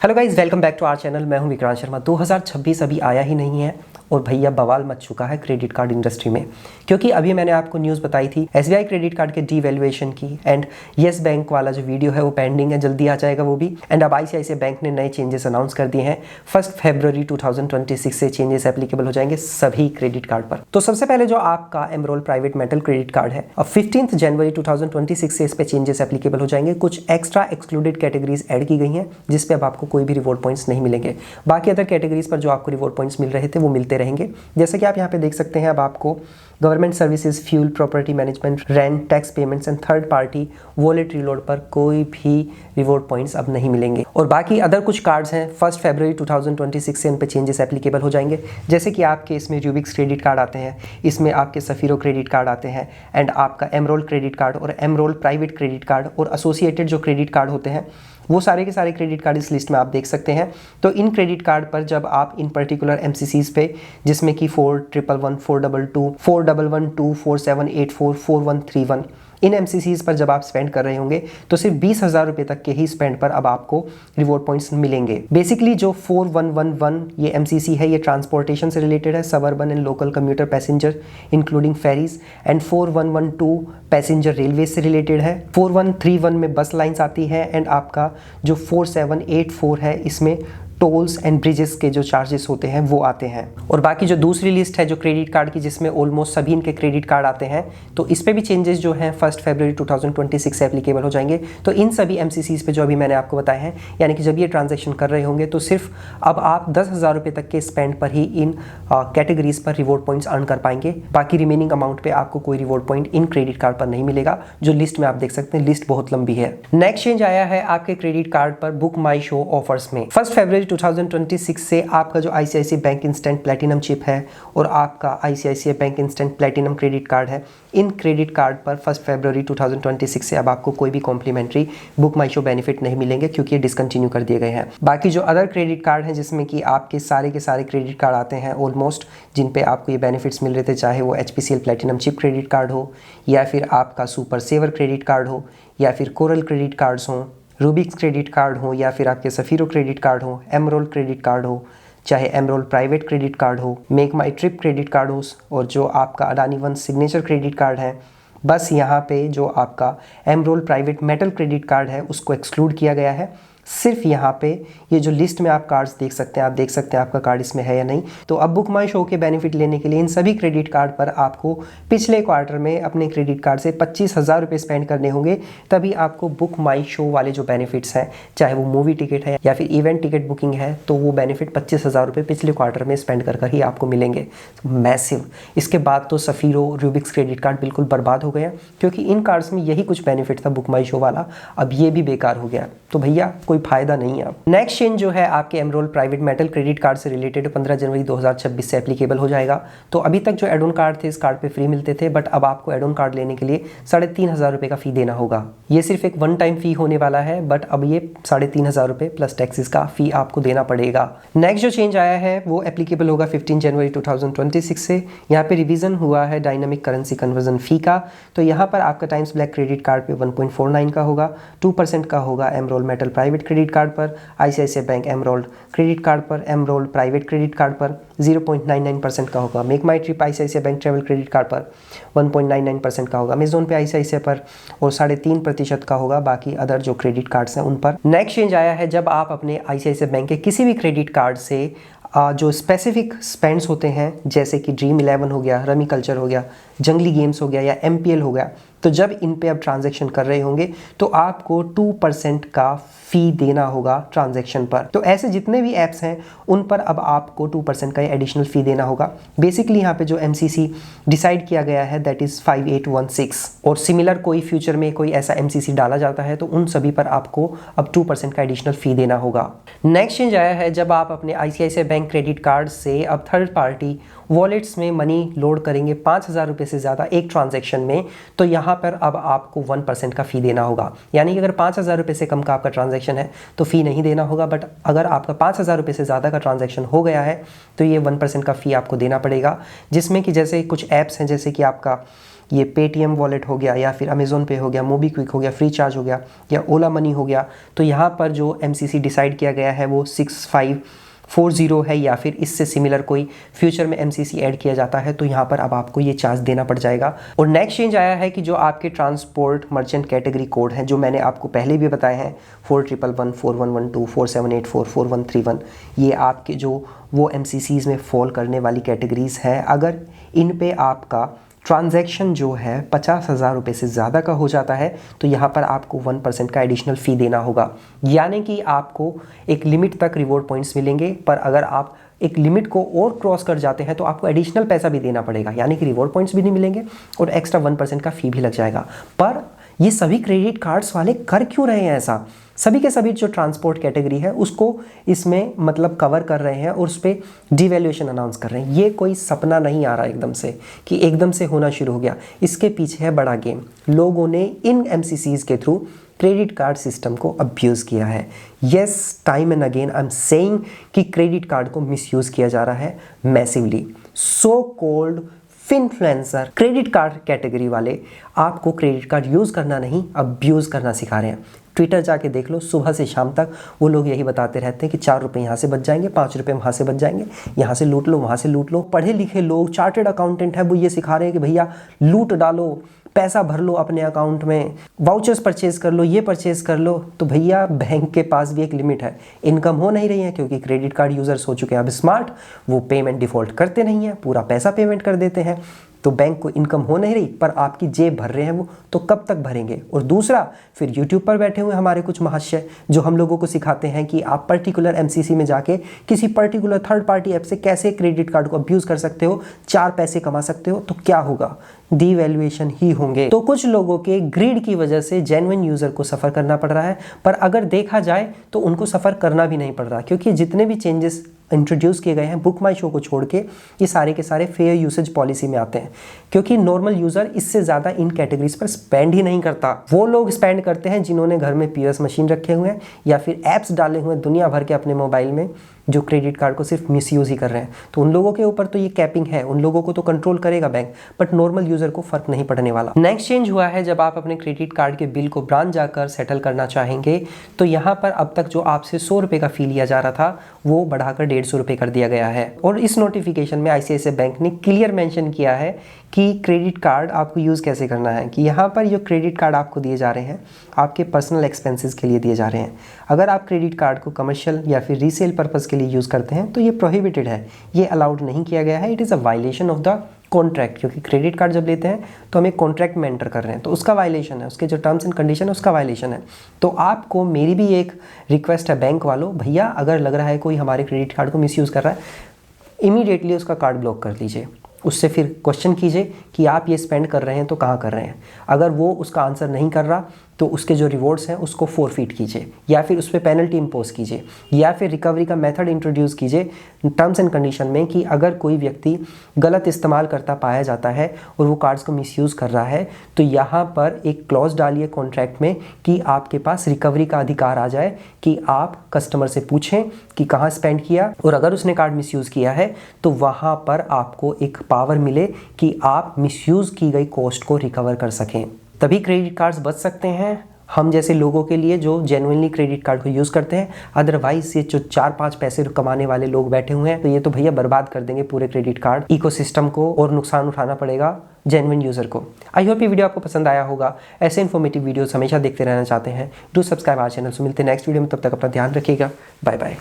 Hello guys, welcome back to our channel. मैं हूं विक्रांत शर्मा। 2026 अभी आया ही नहीं है और भैया बवाल मच चुका है क्रेडिट कार्ड इंडस्ट्री में, क्योंकि अभी मैंने आपको न्यूज़ बताई थी एसबीआई क्रेडिट कार्ड के डीवैल्यूएशन की। एंड येस बैंक वाला जो वीडियो है वो पेंडिंग है, जल्दी आ जाएगा वो भी। एंड अब आईसीआईसीआई बैंक ने नए चेंजेस अनाउंस कर दिए हैं। 1 फरवरी 2026 से चेंजेस एप्लीकेबल हो जाएंगे सभी क्रेडिट कार्ड पर। तो सबसे पहले जो आपका emerald private metal credit card है, अब 15 जनवरी 2026 से इस पे चेंजेस एप्लीकेबल हो जाएंगे। कुछ एक्स्ट्रा एक्सक्लूडेड कैटेगरीज ऐड की गई हैं जिस पे अब आपको कोई भी रिवॉर्ड पॉइंट्स नहीं मिलेंगे। बाकी अदर कैटेगरीज पर जो आपको रिवॉर्ड पॉइंट्स मिल रहे थे वो मिलते रहेंगे। जैसे कि आप यहाँ पे देख सकते हैं, अब आपको government services, fuel, property management, rent, tax payments and third party wallet reload पर कोई भी रिवॉर्ड पॉइंट्स अब नहीं मिलेंगे। और बाकी अदर कुछ कार्ड्स हैं 1 फरवरी 2026 से उन पे चेंजेस एप्लीकेबल हो जाएंगे। जैसे कि आपके इसमें रूबिक्स क्रेडिट कार्ड आते हैं, इसमें आपके सफीरो क्रेडिट कार्ड आते हैं, एंड आपका एमरोल क्रेडिट कार्ड और एमरोल प्राइवेट क्रेडिट कार्ड और एसोसिएटेड जो क्रेडिट कार्ड होते हैं वो सारे के सारे क्रेडिट कार्ड इस लिस्ट में आप देख सकते हैं। तो इन क्रेडिट कार्ड पर जब आप इन पर्टिकुलर एमसीसीज पे, जिसमें कि 4111, 422, 4112, 4784, 4131, इन एमसीसीज पर जब आप स्पेंड कर रहे होंगे तो सिर्फ 20,000 रुपये तक के ही स्पेंड पर अब आपको रिवॉर्ड पॉइंट्स मिलेंगे। बेसिकली जो 4111 ये एमसीसी है, ये ट्रांसपोर्टेशन से रिलेटेड है, suburban and local commuter passenger including ferries. And 4112 passenger railway से रिलेटेड है। 4131 में बस लाइन्स आती है। एंड आपका जो 4784 है, इसमें टोल्स एंड ब्रिजेस के जो चार्जेस होते हैं वो आते हैं। और बाकी जो दूसरी लिस्ट है जो क्रेडिट कार्ड की, जिसमें ऑलमोस्ट सभी इनके क्रेडिट कार्ड आते हैं, तो इस पे भी चेंजेस जो हैं 1 फरवरी 2026 से एप्लीकेबल हो जाएंगे। तो इन सभी एमसीसीज पे जो अभी मैंने आपको बताया है, यानी कि जब ये ट्रांजैक्शन कर रहे होंगे तो सिर्फ अब आप 10,000 रुपये तक के स्पेंड पर ही इन कैटेगरीज पर रिवॉर्ड पॉइंट्स अर्न कर पाएंगे। बाकी रिमेनिंग अमाउंट पे आपको कोई reward point in credit card पर नहीं मिलेगा। जो लिस्ट में आप देख सकते हैं, लिस्ट बहुत लंबी है। नेक्स्ट चेंज आया है आपके क्रेडिट कार्ड पर बुक माई शो ऑफर्स में। 1 फरवरी 2026 से आपका जो ICICI bank instant platinum chip है और आपका ICICI bank instant platinum credit card है, इन क्रेडिट कार्ड पर 1 फरवरी 2026 से अब आपको कोई भी कॉम्प्लीमेंट्री बुक माई शो बेनिफिट नहीं मिलेंगे, क्योंकि ये डिसकंटिन्यू कर दिए गए हैं। बाकी जो अदर क्रेडिट कार्ड हैं, जिसमें कि आपके सारे के सारे क्रेडिट कार्ड आते हैं ऑलमोस्ट, जिन पे आपको ये बेनिफिट्स मिल रहे थे, चाहे वो HPCL platinum chip credit card हो, या फिर आपका सुपर सेवर क्रेडिट कार्ड हो, या फिर कोरल क्रेडिट कार्ड्स हों, रूबिक्स क्रेडिट कार्ड हो, या फिर आपके सफीरो क्रेडिट कार्ड हो, एमरोल क्रेडिट कार्ड हो, चाहे एमरोल प्राइवेट क्रेडिट कार्ड हो, मेक माई ट्रिप क्रेडिट कार्ड हो, और जो आपका Adani one signature credit card है, बस यहाँ पे जो आपका emerald private metal credit card है उसको एक्सक्लूड किया गया है। सिर्फ यहाँ पे ये जो लिस्ट में आप कार्ड्स देख सकते हैं, आप देख सकते हैं आपका कार्ड इसमें है या नहीं। तो अब बुक माई शो के बेनिफिट लेने के लिए इन सभी क्रेडिट कार्ड पर आपको पिछले क्वार्टर में अपने क्रेडिट कार्ड से 25,000 रुपये स्पेंड करने होंगे, तभी आपको बुक माई शो वाले जो बेनिफिट्स हैं, चाहे वो मूवी टिकट है या फिर इवेंट टिकट बुकिंग है, तो वो बेनिफिट 25,000 रुपये पिछले क्वार्टर में स्पेंड कर ही आपको मिलेंगे। मैसिव। इसके बाद तो सफीरो, रूबिक्स क्रेडिट कार्ड बिल्कुल बर्बाद हो गया, क्योंकि इन कार्ड्स में यही कुछ बेनिफिट था बुक माई शो वाला, अब ये भी बेकार हो गया। तो भैया कोई फायदा नहीं है। अब नेक्स्ट चेंज जो है आपके emerald private metal credit card से रिलेटेड 15 जनवरी 2026 से एप्लीकेबल हो जाएगा। तो अभी तक जो एड ऑन कार्ड थे, इस कार्ड पे फ्री मिलते थे, बट अब आपको एड ऑन कार्ड लेने के लिए 3,500 रुपये का फी देना होगा। ये सिर्फ एक वन टाइम फी होने वाला है, बट अब ये 3,500 रुपये प्लस टैक्सेस का फी आपको देना पड़ेगा। नेक्स्ट जो चेंज आया है वो एप्लीकेबल होगा 15 जनवरी 2026 से। यहाँ पे रिवीजन हुआ है डायनामिक करेंसी कन्वर्जन फी का। तो यहाँ पर आपका टाइम्स ब्लैक क्रेडिट कार्ड पे 1.49 का होगा, 2% का होगा Emeralde metal private credit card पर, ICICI bank Emeralde credit card पर, एमरोल प्राइवेट क्रेडिट कार्ड पर 0.99% का होगा, MakeMyTrip ICICI bank travel credit card पर 1.99% का होगा, अमेजोन पे आईसीआईसीआई पर और 3.5% का होगा बाकी अदर जो क्रेडिट कार्ड्स हैं उन पर। नेक्स्ट चेंज आया है, जब आप अपने आईसीआईसीआई बैंक के किसी भी क्रेडिट कार्ड से जो स्पेसिफिक स्पेंड्स होते हैं, जैसे कि ड्रीम 11 हो गया, रमी कल्चर हो गया, जंगली गेम्स हो गया या एमपीएल हो गया, तो जब इन पे अब ट्रांजैक्शन कर रहे होंगे तो आपको 2% का फी देना होगा ट्रांजैक्शन पर। तो ऐसे जितने भी ऐप्स हैं उन पर अब आपको 2% का एडिशनल फी देना होगा। बेसिकली यहाँ पे जो एमसीसी डिसाइड किया गया है दैट इज 5816, और सिमिलर कोई फ्यूचर में कोई ऐसा एमसीसी डाला जाता है तो उन सभी पर आपको अब 2% का एडिशनल फी देना होगा। नेक्स्ट चेंज आया है, जब आप अपने आईसीआईसीआई बैंक क्रेडिट कार्ड से अब थर्ड पार्टी वॉलेट्स में मनी लोड करेंगे 5,000 रुपये से ज़्यादा एक ट्रांजैक्शन में, तो यहाँ पर अब आपको 1% का फ़ी देना होगा। यानी कि अगर 5,000 रुपये से कम का आपका ट्रांजैक्शन है तो फ़ी नहीं देना होगा, बट अगर आपका 5,000 रुपये से ज़्यादा का ट्रांजैक्शन हो गया है तो ये 1% का फ़ी आपको देना पड़ेगा। जिसमें कि जैसे कुछ ऐप्स हैं, जैसे कि आपका ये पेटीएम वॉलेट हो गया या फिर अमेज़ॉन पे हो गया, मोबीक्विक हो गया, फ्री चार्ज हो गया या ओला मनी हो गया, तो यहाँ पर जो MCC डिसाइड किया गया है वो 6540 है या फिर इससे सिमिलर कोई फ्यूचर में MCC ऐड किया जाता है तो यहाँ पर अब आपको ये चार्ज देना पड़ जाएगा। और नेक्स्ट चेंज आया है कि जो आपके ट्रांसपोर्ट मर्चेंट कैटेगरी कोड हैं, जो मैंने आपको पहले भी बताए हैं 4111, 4112, 4784, 4131, ये आपके जो वो MCCs में फॉल करने वाली कैटेगरीज हैं, अगर इन पे आपका ट्रांजैक्शन जो है 50,000 रुपये से ज़्यादा का हो जाता है तो यहाँ पर आपको 1% का एडिशनल फ़ी देना होगा। यानी कि आपको एक लिमिट तक रिवॉर्ड पॉइंट्स मिलेंगे, पर अगर आप एक लिमिट को और क्रॉस कर जाते हैं तो आपको एडिशनल पैसा भी देना पड़ेगा, यानी कि रिवॉर्ड पॉइंट्स भी नहीं मिलेंगे और एक्स्ट्रा 1% का फ़ी भी लग जाएगा। पर ये सभी क्रेडिट कार्ड्स वाले कर क्यों रहे हैं ऐसा? सभी के सभी जो ट्रांसपोर्ट कैटेगरी है उसको इसमें मतलब कवर कर रहे हैं और उस पर डिवैल्यूएशन अनाउंस कर रहे हैं। ये कोई सपना नहीं आ रहा एकदम से कि एकदम से होना शुरू हो गया, इसके पीछे है बड़ा गेम। लोगों ने इन MCCs के थ्रू क्रेडिट कार्ड सिस्टम को अब्यूज़ किया है। Yes, time and again I am saying कि क्रेडिट कार्ड को मिसयूज़ किया जा रहा है massively. So called finfluencer credit card category वाले आपको क्रेडिट कार्ड यूज़ करना नहीं, अब्यूज़ करना सिखा रहे हैं। ट्विटर जाके देख लो, सुबह से शाम तक वो लोग यही बताते रहते हैं कि 4 रुपये यहाँ से बच जाएंगे, 5 रुपये वहाँ से बच जाएंगे, यहाँ से लूट लो, वहाँ से लूट लो। पढ़े लिखे लोग, चार्टेड अकाउंटेंट है, वो ये सिखा रहे हैं कि भैया लूट डालो, पैसा भर लो अपने अकाउंट में, वाउचर्स परचेज कर लो, ये परचेज कर लो। तो भैया बैंक के पास भी एक लिमिट है, इनकम हो नहीं रही है क्योंकि क्रेडिट कार्ड यूज़र्स हो चुके हैं अब स्मार्ट, वो पेमेंट डिफ़ॉल्ट करते नहीं हैं, पूरा पैसा पेमेंट कर देते हैं। तो बैंक को इनकम हो नहीं रही, पर आपकी जेब भर रहे हैं वो, तो कब तक भरेंगे? और दूसरा, फिर यूट्यूब पर बैठे हुए हमारे कुछ महाशय जो हम लोगों को सिखाते हैं कि आप पर्टिकुलर MCC में जाके किसी पर्टिकुलर थर्ड पार्टी ऐप से कैसे क्रेडिट कार्ड को अब्यूज़ कर सकते हो, 4 पैसे कमा सकते हो। तो क्या होगा? डिवैल्यूएशन ही होंगे। तो कुछ लोगों के ग्रीड की वजह से जेन्युइन यूज़र को सफ़र करना पड़ रहा है, पर अगर देखा जाए तो उनको सफ़र करना भी नहीं पड़ रहा, क्योंकि जितने भी चेंजेस इंट्रोड्यूस किए गए हैं बुक माई शो को छोड़ के, ये सारे के सारे फेयर यूसेज पॉलिसी में आते हैं, क्योंकि नॉर्मल यूज़र इससे ज़्यादा इन कैटेगरीज पर स्पेंड ही नहीं करता। वो लोग स्पेंड करते हैं जिन्होंने घर में POS मशीन रखे हुए हैं या फिर ऐप्स डाले हुए हैं दुनिया भर के अपने मोबाइल में, जो क्रेडिट कार्ड को सिर्फ मिसयूज़ ही कर रहे हैं। तो उन लोगों के ऊपर तो ये कैपिंग है, उन लोगों को तो कंट्रोल करेगा बैंक, बट नॉर्मल यूज़र को फ़र्क नहीं पड़ने वाला। नेक्स्ट चेंज हुआ है, जब आप अपने क्रेडिट कार्ड के बिल को ब्रांच जाकर सेटल करना चाहेंगे तो यहाँ पर अब तक जो आपसे 100 रुपये का फ़ी लिया जा रहा था वो बढ़ाकर 150 रुपये कर दिया गया है। और इस नोटिफिकेशन में ICICI बैंक ने क्लियर मेंशन किया है कि क्रेडिट कार्ड आपको यूज़ कैसे करना है, कि यहाँ पर जो क्रेडिट कार्ड आपको दिए जा रहे हैं आपके पर्सनल एक्सपेंसेस के लिए दिए जा रहे हैं। अगर आप क्रेडिट कार्ड को कमर्शियल या फिर रीसेल पर्पज़ के लिए यूज़ करते हैं तो ये प्रोहिबिटेड है, ये अलाउड नहीं किया गया है। It is a violation of the contract, क्योंकि क्रेडिट कार्ड जब लेते हैं तो हम एक कॉन्ट्रैक्ट में एंटर कर रहे हैं, तो उसका वायलेशन है, उसके जो टर्म्स एंड कंडीशन है उसका वायलेशन है। तो आपको मेरी भी एक रिक्वेस्ट है बैंक वालों, भैया अगर लग रहा है कोई हमारे क्रेडिट कार्ड को मिसयूज़ कर रहा है, इमीडिएटली उसका कार्ड ब्लॉक कर लीजिए। उससे फिर क्वेश्चन कीजिए कि आप ये स्पेंड कर रहे हैं तो कहाँ कर रहे हैं। अगर वो उसका आंसर नहीं कर रहा तो उसके जो रिवॉर्ड्स हैं उसको फोरफीट कीजिए, या फिर उस पर पेनल्टी इम्पोज कीजिए, या फिर रिकवरी का मेथड इंट्रोड्यूस कीजिए टर्म्स एंड कंडीशन में कि अगर कोई व्यक्ति गलत इस्तेमाल करता पाया जाता है और वो कार्ड्स को मिसयूज़ कर रहा है तो यहाँ पर एक क्लॉज डालिए कॉन्ट्रैक्ट में कि आपके पास रिकवरी का अधिकार आ जाए, कि आप कस्टमर से पूछें कि कहाँ स्पेंड किया, और अगर उसने कार्ड मिसयूज़ किया है तो वहाँ पर आपको एक पावर मिले कि आप मिसयूज़ की गई कॉस्ट को रिकवर कर सकें। तभी क्रेडिट कार्ड्स बच सकते हैं हम जैसे लोगों के लिए जो जेन्युइनली क्रेडिट कार्ड को यूज़ करते हैं। अदरवाइज ये जो 4-5 पैसे कमाने वाले लोग बैठे हुए हैं तो ये तो भैया बर्बाद कर देंगे पूरे क्रेडिट कार्ड इकोसिस्टम को, और नुकसान उठाना पड़ेगा जेन्युइन यूज़र को। आई होप ये वीडियो आपको पसंद आया होगा। ऐसे इन्फॉर्मेटिव वीडियोस हमेशा देखते रहना चाहते हैं, डू सब्सक्राइब आवर चैनल। से मिलते हैं नेक्स्ट वीडियो में, तब तक अपना ध्यान रखिएगा। Bye bye.